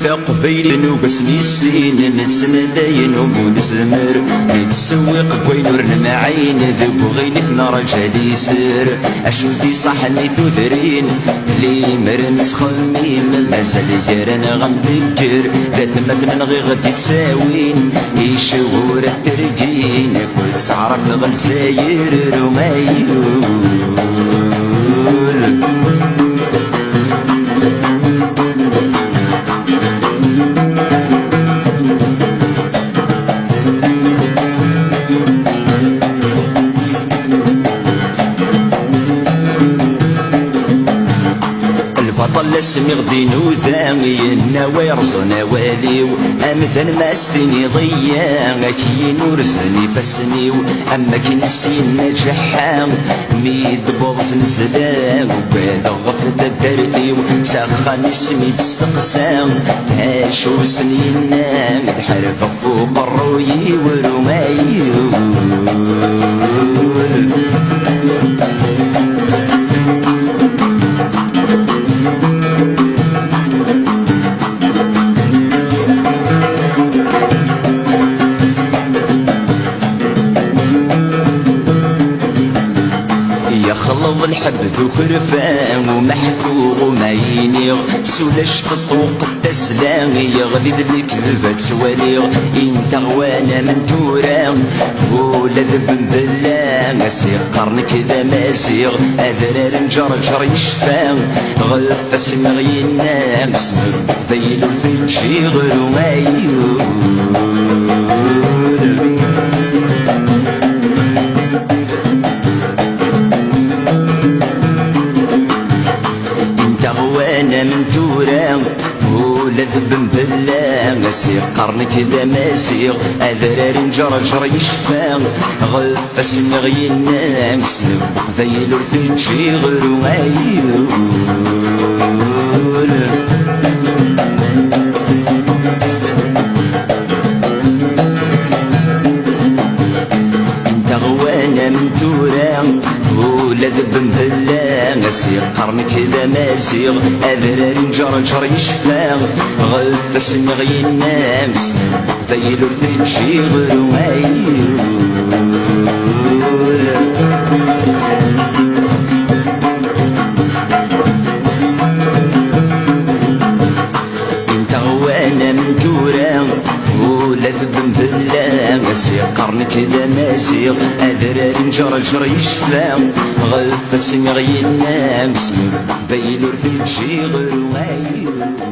تقبيل نوقسني السين نتسندين ونزمر نتسوق كوينور نمعين ذوق غيلي في نار جالي سر اشودي صحني تذرين لي مرنس خميم مازال يرن غم ذكر ذات مثلا غي غدي تساوين يشور الترقين كنت تعرف غل ساير رمايول البطل اسمي غدي نوذاني النواي رزنا واليو امثل ما استني ضيان كي نورزني فسنيو اما كي نسينا جحام ميد بوغز نزلان وباذا غفت الدرديو سخن اسمي تستقسام هاشو سنينا مدحرف فوق الروي ورمايو خلط الحب ذو خرفان ومحكو وماينيغ سولاش تطوق التسلان يغلد الكذبة تواليغ انت غوانا من توران ولا ذب بالله سير قرن كذا ماسيغ اذرار نجرجر يشفان غف اسم غينا اسم ذيل الفنشي غير مايو وانا من توران ولا ذب بالله سير قرن كذا ماسيغ اذرار نجرجر يشفان غف اسم غينا مسلم ذيل الفنشي غير مايول انت غوانا من توران ولا ذب بالله سير قرن كذا ماسيغ اذرار نجرجر يشفان غف اسم غينا مسلم ذيل الفنشي غير مايول انت غوانا من توران ولا ذب بالله سير قرن كذا ماسيغ اذرار نجرجر يشفان غف اسم غينا مسلم ذيل الفنشي غير مايول